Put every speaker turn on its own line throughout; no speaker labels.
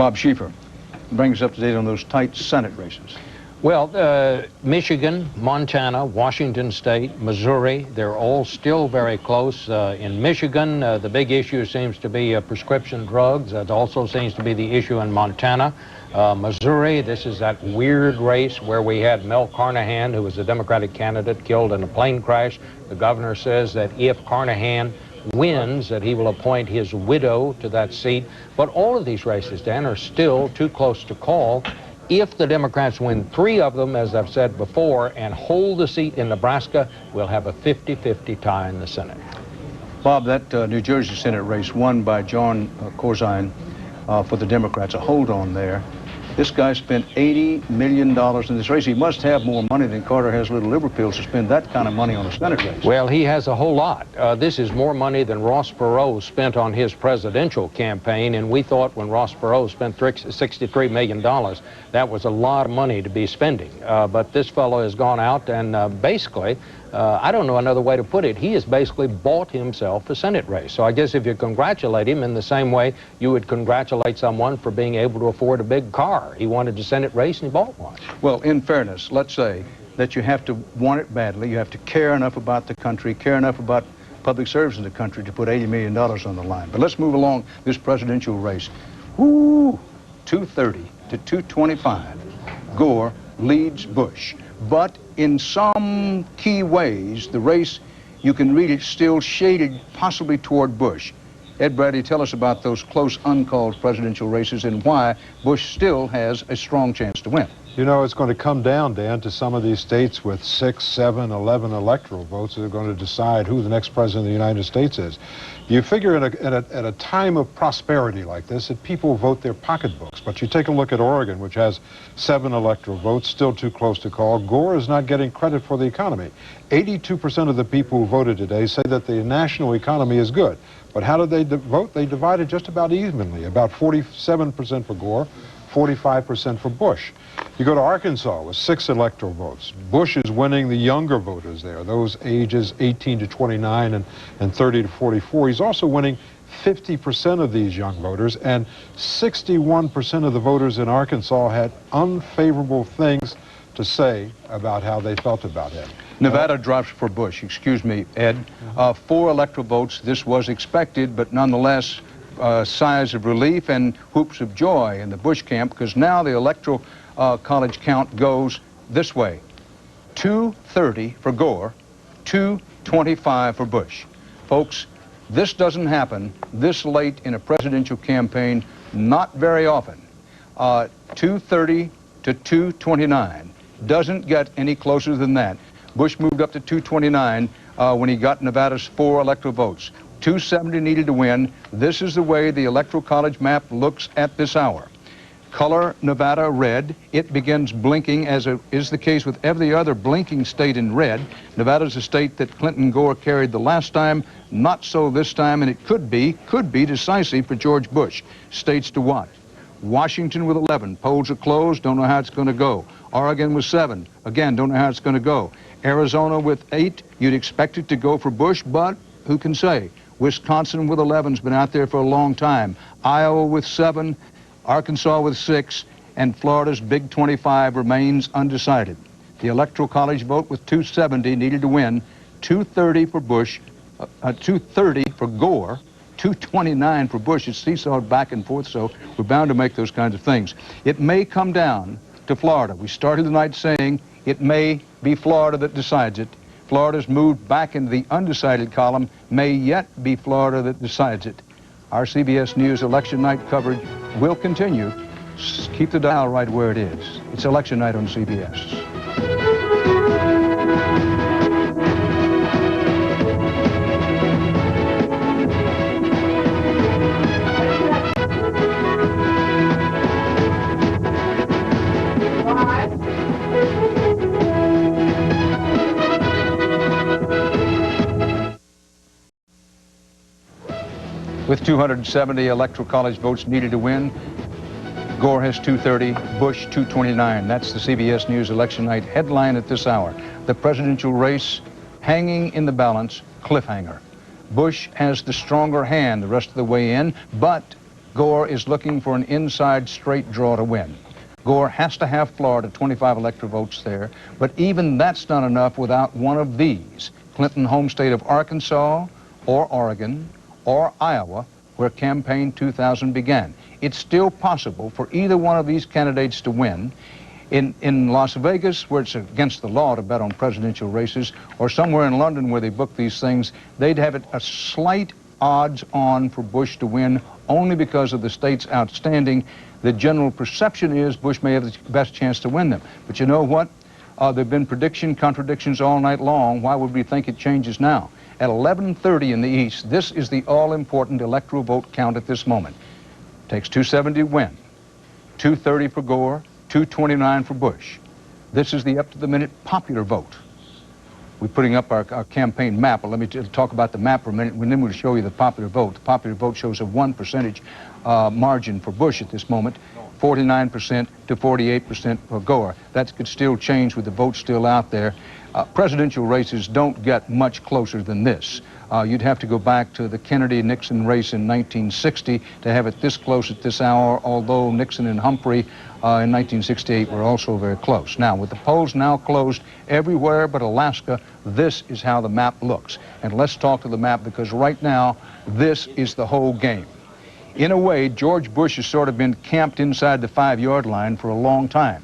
Bob Schieffer, bring us up to date on those tight Senate races.
Well, Michigan, Montana, Washington State, Missouri, they're all still very close. In Michigan, the big issue seems to be prescription drugs. That also seems to be the issue in Montana. Missouri, this is that weird race where we had Mel Carnahan, who was a Democratic candidate, killed in a plane crash. The governor says that if Carnahan wins, that he will appoint his widow to that seat. But all of these races, Dan, are still too close to call. If the Democrats win 3 of them, as I've said before, and hold the seat in Nebraska, we'll have a 50-50 tie in the Senate.
Bob, that New Jersey Senate race won by John Corzine for the Democrats, a hold on there. This guy spent $80 million in this race. He must have more money than Carter has little liver pills to spend that kind of money on a Senate race.
Well, he has a whole lot. This is more money than Ross Perot spent on his presidential campaign, and we thought when Ross Perot spent $63 million, that was a lot of money to be spending. But this fellow has gone out and basically, I don't know another way to put it, he has basically bought himself a Senate race. So I guess if you congratulate him in the same way you would congratulate someone for being able to afford a big car. He wanted a Senate race and he bought one.
Well, in fairness, let's say that you have to want it badly. You have to care enough about the country, care enough about public service in the country to put $80 million on the line. But let's move along this presidential race. Woo! 230 to 225. Gore leads Bush. But in some key ways, the race, you can read it, still shaded possibly toward Bush. Ed Bradley, tell us about those close, uncalled presidential races and why Bush still has a strong chance to win.
You know, it's going to come down, Dan, to some of these states with 6, 7, 11 electoral votes that are going to decide who the next president of the United States is. You figure at a time of prosperity like this that people vote their pocketbooks. But you take a look at Oregon, which has 7 electoral votes, still too close to call. Gore is not getting credit for the economy. 82% of the people who voted today say that the national economy is good. But how did they vote? They divided just about evenly, about 47% for Gore, 45% for Bush. You go to Arkansas with 6 electoral votes. Bush is winning the younger voters there, those ages 18 to 29 and 30 to 44. He's also winning 50% of these young voters, and 61% of the voters in Arkansas had unfavorable things to say about how they felt about him.
Nevada drops for Bush. Excuse me, Ed. 4 electoral votes. This was expected, but nonetheless, sighs of relief and whoops of joy in the Bush camp, because now the electoral college count goes this way. 230 for Gore, 225 for Bush. Folks, this doesn't happen this late in a presidential campaign, not very often. 230 to 229. Doesn't get any closer than that. Bush moved up to 229 when he got Nevada's 4 electoral votes. 270 needed to win. This is the way the Electoral College map looks at this hour. Color Nevada red. It begins blinking, as is the case with every other blinking state in red. Nevada's a state that Clinton and Gore carried the last time. Not so this time, and it could be decisive for George Bush. States to watch. Washington with 11. Polls are closed. Don't know how it's going to go. Oregon with 7. Again, don't know how it's going to go. Arizona with 8. You'd expect it to go for Bush, but who can say? Wisconsin with 11's been out there for a long time. Iowa with 7. Arkansas with 6. And Florida's Big 25 remains undecided. The Electoral College vote with 270 needed to win. 230 for Bush. 230 for Gore. 229 for Bush. It's seesawed back and forth, so we're bound to make those kinds of things. It may come down to Florida. We started the night saying it may be Florida that decides it. Florida's moved back into the undecided column. May yet be Florida that decides it. Our CBS News election night coverage will continue. Keep the dial right where it is. It's election night on CBS. With 270 Electoral College votes needed to win, Gore has 230, Bush 229. That's the CBS News election night headline at this hour. The presidential race hanging in the balance, cliffhanger. Bush has the stronger hand the rest of the way in, but Gore is looking for an inside straight draw to win. Gore has to have Florida, 25 electoral votes there, but even that's not enough without one of these. Clinton home state of Arkansas or Oregon or Iowa, where campaign 2000 began. It's still possible for either one of these candidates to win. In Las Vegas, where it's against the law to bet on presidential races, or somewhere in London where they book these things, they'd have it a slight odds on for Bush to win only because of the state's outstanding. The general perception is Bush may have the best chance to win them. But you know what? There have been contradictions all night long. Why would we think it changes now? At 11:30 in the East, this is the all-important electoral vote count at this moment. Takes 270 to win, 230 for Gore, 229 for Bush. This is the up-to-the-minute popular vote. We're putting up our campaign map. Well, let me talk about the map for a minute, and then we'll show you the popular vote. The popular vote shows a 1% margin for Bush at this moment, 49% to 48% for Gore. That could still change with the vote still out there. Presidential races don't get much closer than this. You'd have to go back to the Kennedy-Nixon race in 1960 to have it this close at this hour, although Nixon and Humphrey in 1968 were also very close. Now, with the polls now closed everywhere but Alaska, this is how the map looks. And let's talk to the map, because right now, this is the whole game. In a way, George Bush has sort of been camped inside the 5-yard line for a long time.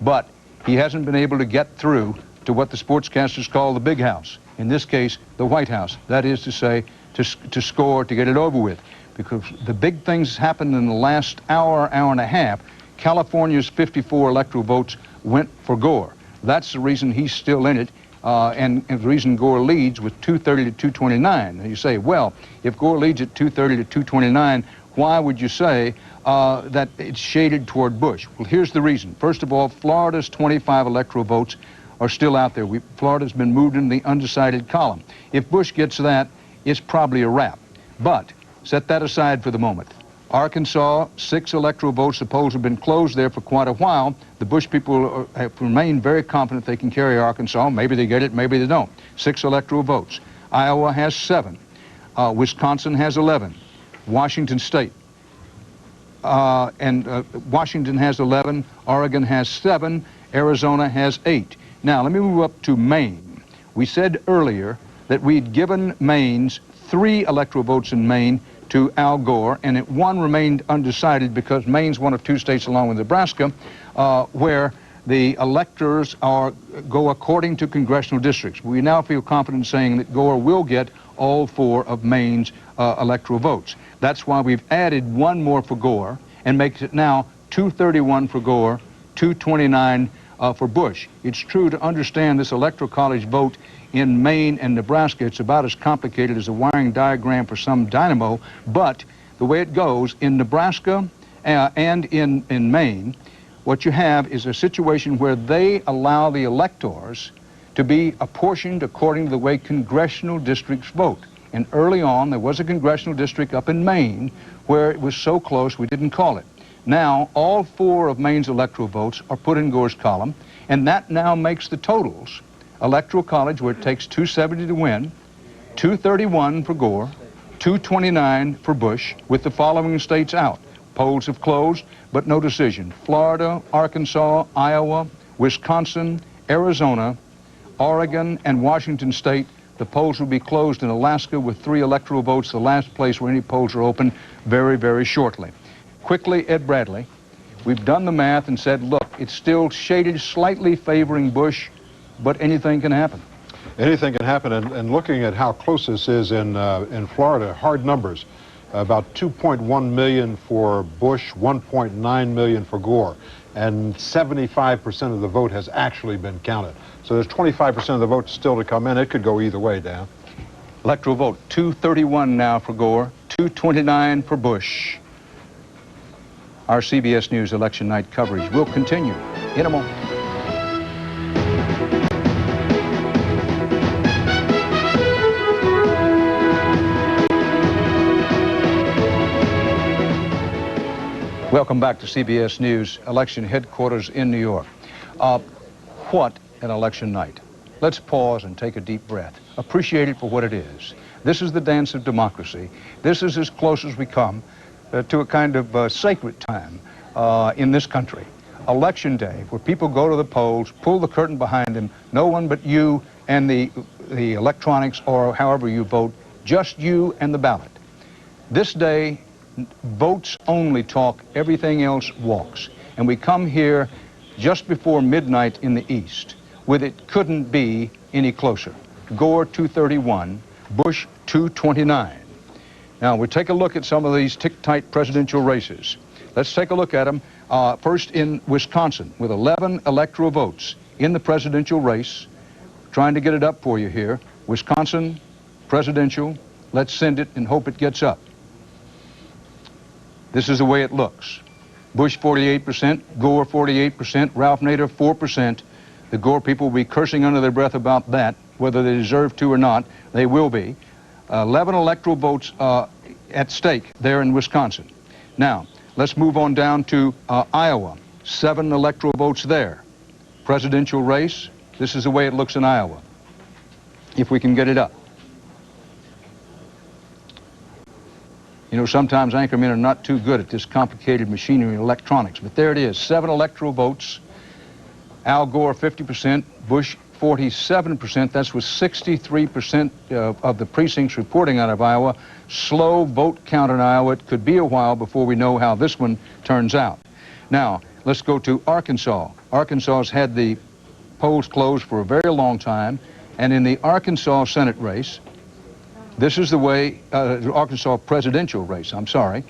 But he hasn't been able to get through to what the sportscasters call the big house. In this case, the White House. That is to say, to score, to get it over with. Because the big things happened in the last hour, hour and a half. California's 54 electoral votes went for Gore. That's the reason he's still in it, and the reason Gore leads with 230 to 229. And you say, well, if Gore leads at 230 to 229, why would you say that it's shaded toward Bush? Well, here's the reason. First of all, Florida's 25 electoral votes are still out there. Florida's been moved into the undecided column. If Bush gets that, it's probably a wrap. But set that aside for the moment. Arkansas, 6 electoral votes. The polls have been closed there for quite a while. The Bush people have remained very confident they can carry Arkansas. Maybe they get it, maybe they don't. 6 electoral votes. Iowa has 7. Wisconsin has 11. Washington State. Washington has 11. Oregon has 7. Arizona has 8. Now, let me move up to Maine. We said earlier that we'd given Maine's 3 electoral votes in Maine to Al Gore, and one remained undecided because Maine's one of 2 states, along with Nebraska, where the electors go according to congressional districts. We now feel confident saying that Gore will get all 4 of Maine's electoral votes. That's why we've added 1 more for Gore and makes it now 231 for Gore, 229 for Bush. It's true, to understand this electoral college vote in Maine and Nebraska, it's about as complicated as a wiring diagram for some dynamo, but the way it goes in Nebraska and in Maine, what you have is a situation where they allow the electors to be apportioned according to the way congressional districts vote. And early on, there was a congressional district up in Maine where it was so close we didn't call it. Now, all 4 of Maine's electoral votes are put in Gore's column, and that now makes the totals. Electoral college, where it takes 270 to win, 231 for Gore, 229 for Bush, with the following states out. Polls have closed, but no decision. Florida, Arkansas, Iowa, Wisconsin, Arizona, Oregon, and Washington State. The polls will be closed in Alaska with 3 electoral votes, the last place where any polls are open, very, very shortly. Quickly, Ed Bradley, we've done the math and said, look, it's still shaded slightly favoring Bush, but anything can happen.
Anything can happen, and looking at how close this is in Florida, hard numbers, about 2.1 million for Bush, 1.9 million for Gore, and 75% of the vote has actually been counted. So there's 25% of the vote still to come in. It could go either way, Dan.
Electoral vote, 231 now for Gore, 229 for Bush. Our CBS News election night coverage will continue in a moment. Welcome back to CBS News election headquarters in New York. What an election night. Let's pause and take a deep breath. Appreciate it for what it is. This is the dance of democracy. This is as close as we come to a kind of sacred time in this country. Election day, where people go to the polls, pull the curtain behind them, no one but you and the electronics or however you vote, just you and the ballot. This day, votes only talk, everything else walks. And we come here just before midnight in the East, with it couldn't be any closer. Gore 231, Bush 229. Now, we take a look at some of these tick-tight presidential races. Let's take a look at them. First in Wisconsin, with 11 electoral votes in the presidential race. Trying to get it up for you here. Wisconsin, presidential. Let's send it and hope it gets up. This is the way it looks. Bush 48%, Gore 48%, Ralph Nader 4%. The Gore people will be cursing under their breath about that, whether they deserve to or not. They will be. 11 electoral votes at stake there in Wisconsin. Now, let's move on down to Iowa. 7 electoral votes there. Presidential race, this is the way it looks in Iowa, if we can get it up. You know, sometimes anchormen are not too good at this complicated machinery and electronics, but there it is, 7 electoral votes. Al Gore 50%, Bush 47%. That's with 63% of the precincts reporting out of Iowa. Slow vote count in Iowa. It could be a while before we know how this one turns out. Now, let's go to Arkansas. Arkansas has had the polls closed for a very long time, and in the Arkansas Senate race, this is the way, Arkansas presidential race, I'm sorry,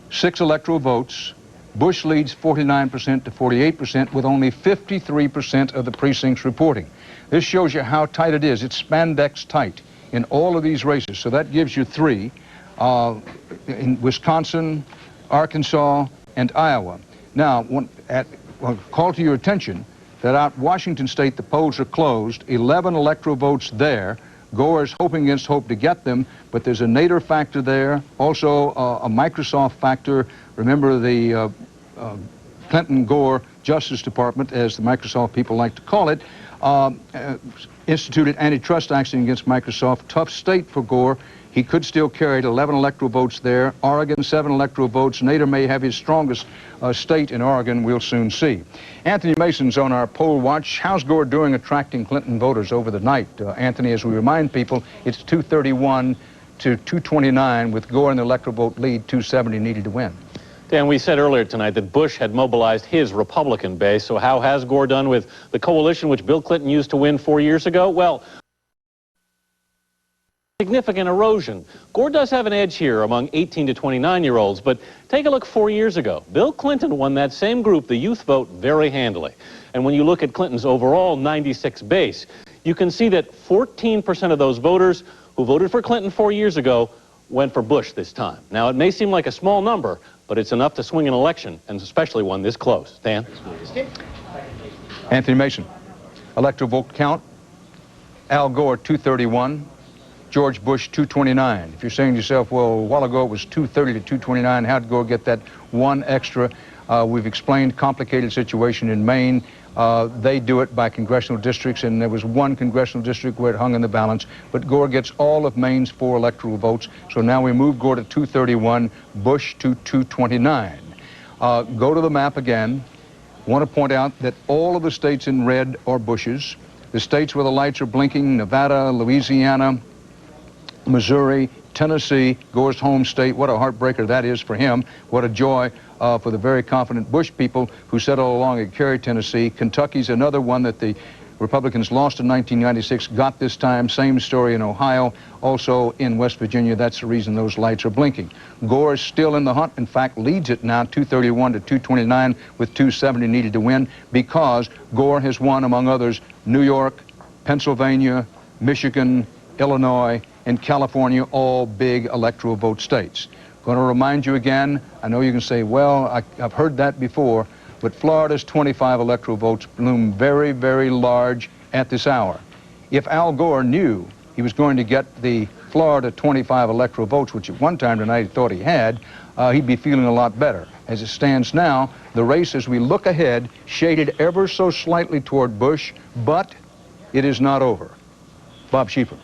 6 electoral votes. Bush leads 49% to 48% with only 53% of the precincts reporting. This shows you how tight it is. It's spandex tight in all of these races. So that gives you 3 in Wisconsin, Arkansas, and Iowa. Now, call to your attention that out Washington State, the polls are closed, 11 electoral votes there. Gore is hoping against hope to get them, but there's a Nader factor there, also a Microsoft factor. Remember the Clinton-Gore Justice Department, as the Microsoft people like to call it, instituted antitrust action against Microsoft. Tough state for Gore. He could still carry 11 electoral votes there. Oregon, 7 electoral votes. Nader may have his strongest state in Oregon. We'll soon see. Anthony Mason's on our poll watch. How's Gore doing attracting Clinton voters over the night? Anthony, as we remind people, it's 231 to 229 with Gore in the electoral vote lead, 270 needed to win.
Dan, we said earlier tonight that Bush had mobilized his Republican base. So how has Gore done with the coalition which Bill Clinton used to win 4 years ago? Well, significant erosion. Gore does have an edge here among 18 to 29-year-olds, but take a look 4 years ago. Bill Clinton won that same group, the youth vote, very handily. And when you look at Clinton's overall 96 base, you can see that 14% of those voters who voted for Clinton 4 years ago went for Bush this time. Now, it may seem like a small number, but it's enough to swing an election, and especially one this close. Dan?
Anthony Mason. Electoral vote count. Al Gore, 231. George Bush, 229. If you're saying to yourself, well, a while ago it was 230 to 229, how'd Gore get that 1 extra? We've explained complicated situation in Maine. They do it by congressional districts, and there was 1 congressional district where it hung in the balance. But Gore gets all of Maine's 4 electoral votes. So now we move Gore to 231, Bush to 229. Go to the map again. Want to point out that all of the states in red are Bush's. The states where the lights are blinking, Nevada, Louisiana, Missouri, Tennessee, Gore's home state. What a heartbreaker that is for him. What a joy for the very confident Bush people who said all along it carried Tennessee. Kentucky's another one that the Republicans lost in 1996, got this time. Same story in Ohio, also in West Virginia. That's the reason those lights are blinking. Gore is still in the hunt. In fact, leads it now 231 to 229 with 270 needed to win, because Gore has won, among others, New York, Pennsylvania, Michigan, Illinois, and California, all big electoral vote states. Going to remind you again, I know you can say, well, I've heard that before, but Florida's 25 electoral votes loom very, very large at this hour. If Al Gore knew he was going to get the Florida 25 electoral votes, which at one time tonight he thought he had, he'd be feeling a lot better. As it stands now, the race, as we look ahead, shaded ever so slightly toward Bush, but it is not over. Bob Schieffer.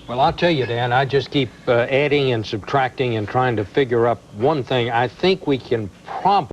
Well, I'll tell you, Dan, I just keep adding and subtracting and trying to figure up one thing. I think we can probably